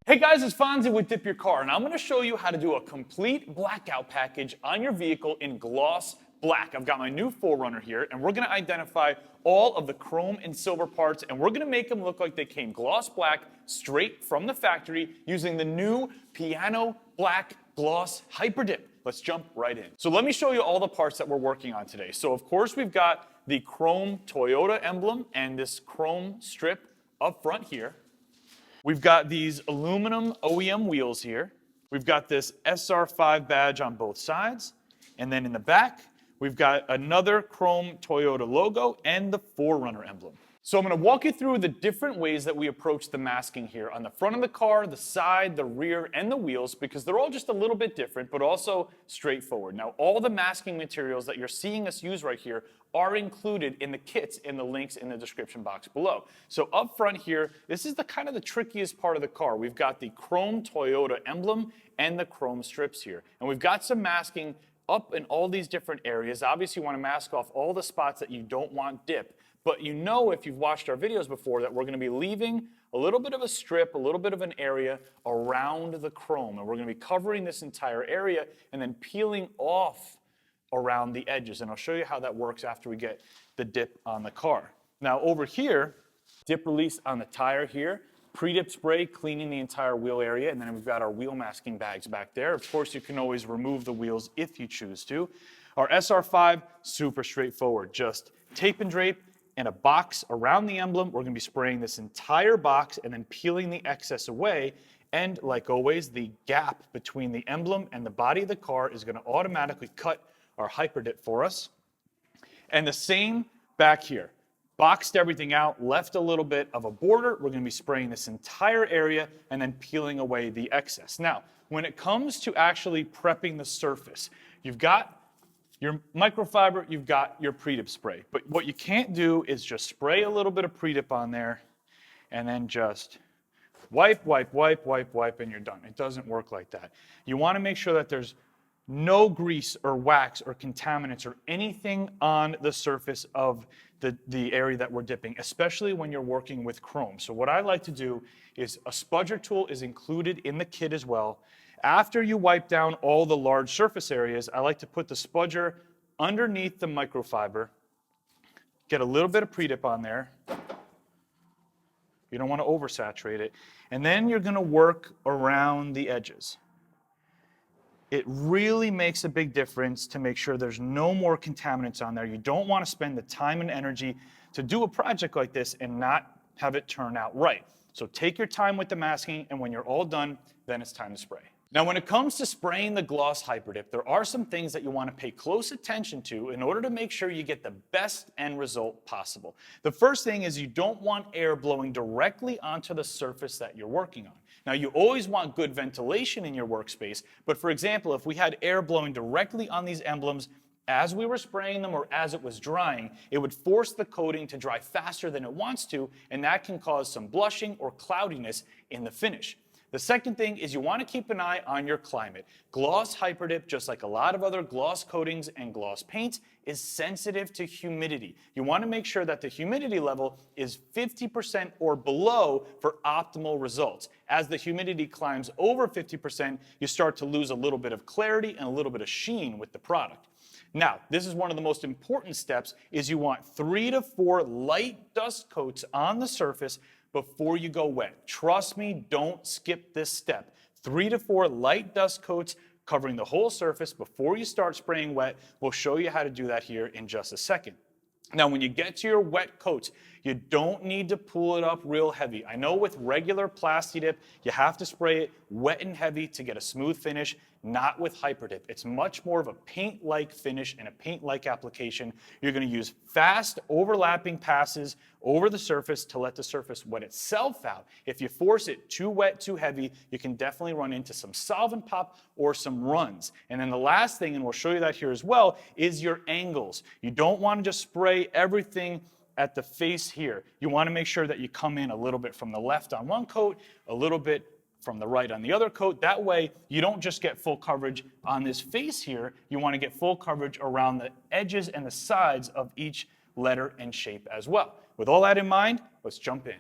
Hey guys, it's Fonzie with Dip Your Car, and I'm going to show you how to do a complete blackout package on your vehicle in gloss black. I've got my new 4Runner here, and we're going to identify all of the chrome and silver parts, and we're going to make them look like they came gloss black straight from the factory using the new Piano Black Gloss HyperDip. Let's jump right in. So let me show you all the parts that we're working on today. So of course we've got the chrome Toyota emblem and this chrome strip up front here. We've got these aluminum OEM wheels here. We've got this SR5 badge on both sides. And then in the back, we've got another chrome Toyota logo and the 4Runner emblem. So I'm going to walk you through the different ways that we approach the masking here on the front of the car, the side, the rear, and the wheels, because they're all just a little bit different, but also straightforward. Now, all the masking materials that you're seeing us use right here are included in the kits in the links in the description box below. So up front here, this is the kind of the trickiest part of the car. We've got the chrome Toyota emblem and the chrome strips here. And we've got some masking up in all these different areas. Obviously, you want to mask off all the spots that you don't want dip. But you know, if you've watched our videos before, that we're going to be leaving a little bit of a strip, a little bit of an area around the chrome. And we're going to be covering this entire area and then peeling off around the edges. And I'll show you how that works after we get the dip on the car. Now over here, dip release on the tire here, pre-dip spray cleaning the entire wheel area, and then we've got our wheel masking bags back there. Of course, you can always remove the wheels if you choose to. Our SR5, super straightforward. Just tape and drape and a box around the emblem. We're going to be spraying this entire box and then peeling the excess away. And like always, the gap between the emblem and the body of the car is going to automatically cut our HyperDip for us. And the same back here. Boxed everything out, left a little bit of a border. We're going to be spraying this entire area and then peeling away the excess. Now, when it comes to actually prepping the surface, you've got your microfiber, you've got your pre-dip spray. But what you can't do is just spray a little bit of pre-dip on there and then just wipe, wipe, wipe, wipe, wipe, and you're done. It doesn't work like that. You want to make sure that there's no grease or wax or contaminants or anything on the surface of the area that we're dipping, especially when you're working with chrome. So what I like to do is a spudger tool is included in the kit as well. After you wipe down all the large surface areas, I like to put the spudger underneath the microfiber, get a little bit of pre-dip on there. You don't want to oversaturate it. And then you're going to work around the edges. It really makes a big difference to make sure there's no more contaminants on there. You don't want to spend the time and energy to do a project like this and not have it turn out right. So take your time with the masking, and when you're all done, then it's time to spray. Now, when it comes to spraying the gloss HyperDip, there are some things that you want to pay close attention to in order to make sure you get the best end result possible. The first thing is you don't want air blowing directly onto the surface that you're working on. Now, you always want good ventilation in your workspace, but for example, if we had air blowing directly on these emblems as we were spraying them or as it was drying, it would force the coating to dry faster than it wants to, and that can cause some blushing or cloudiness in the finish. The second thing is you want to keep an eye on your climate. Gloss HyperDip, just like a lot of other gloss coatings and gloss paints, is sensitive to humidity. You want to make sure that the humidity level is 50% or below for optimal results. As the humidity climbs over 50%, you start to lose a little bit of clarity and a little bit of sheen with the product. Now, this is one of the most important steps, is you want 3 to 4 light dust coats on the surface before you go wet. Trust me, don't skip this step. 3 to 4 light dust coats covering the whole surface before you start spraying wet. We'll show you how to do that here in just a second. Now, when you get to your wet coats, you don't need to pull it up real heavy. I know with regular Plasti Dip, you have to spray it wet and heavy to get a smooth finish. Not with HyperDip. It's much more of a paint-like finish and a paint-like application. You're going to use fast overlapping passes over the surface to let the surface wet itself out. If you force it too wet, too heavy, you can definitely run into some solvent pop or some runs. And then the last thing, and we'll show you that here as well, is your angles. You don't want to just spray everything at the face here. You want to make sure that you come in a little bit from the left on one coat, a little bit from the right on the other coat. That way, you don't just get full coverage on this face here. You want to get full coverage around the edges and the sides of each letter and shape as well. With all that in mind, let's jump in.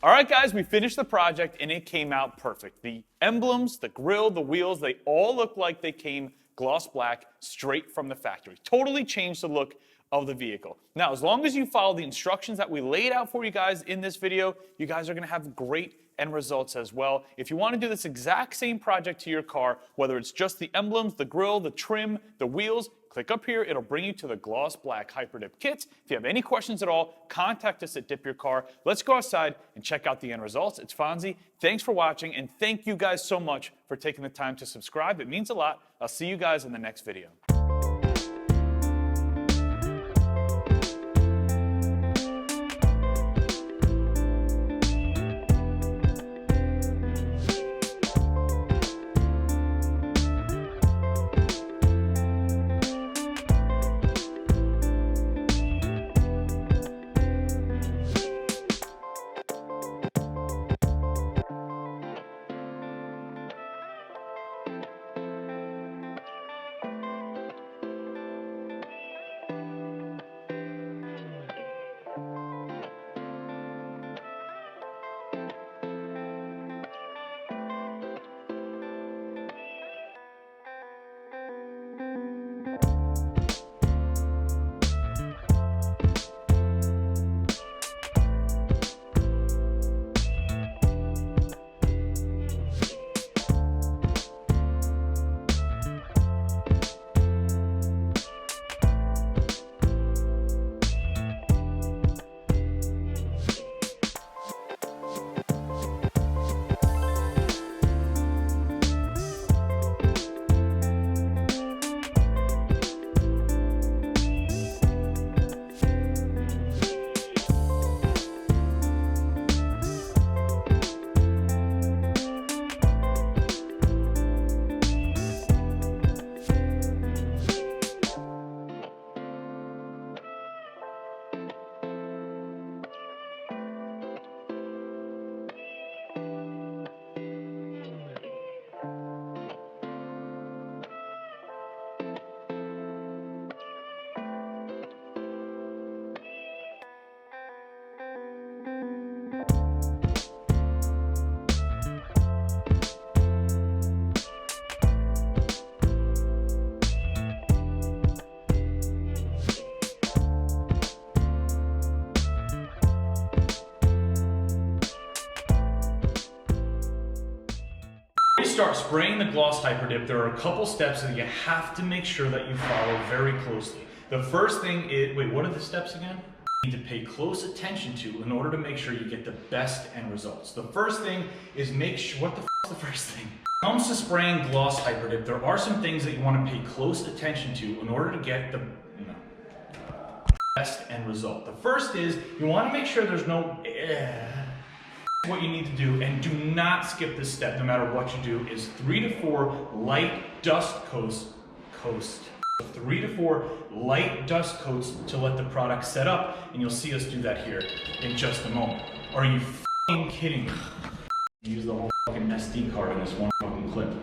All right, guys, we finished the project and it came out perfect. The emblems, the grille, the wheels, they all look like they came gloss black straight from the factory. Totally changed the look of the vehicle. Now, as long as you follow the instructions that we laid out for you guys in this video, you guys are gonna have great end results as well. If you wanna do this exact same project to your car, whether it's just the emblems, the grille, the trim, the wheels, click up here, it'll bring you to the gloss black HyperDip kits. If you have any questions at all, contact us at DipYourCar. Let's go outside and check out the end results. It's Fonzie. Thanks for watching, and thank you guys so much for taking the time to subscribe. It means a lot. I'll see you guys in the next video. Start spraying the gloss HyperDip, there are a couple steps that you have to make sure that you follow very closely. The first thing is, wait, what are the steps again? You need to pay close attention to in order to make sure you get the best end results. The first thing is make sure, what the f is the first thing? When it comes to spraying gloss HyperDip, there are some things that you want to pay close attention to in order to get the best end result. The first is you want to make sure there's no what you need to do, and do not skip this step no matter what you do, is 3 to 4 light dust coats. 3 to 4 light dust coats to let the product set up, and you'll see us do that here in just a moment. Are you f***ing kidding me? Use the whole fucking SD card in this one fucking clip.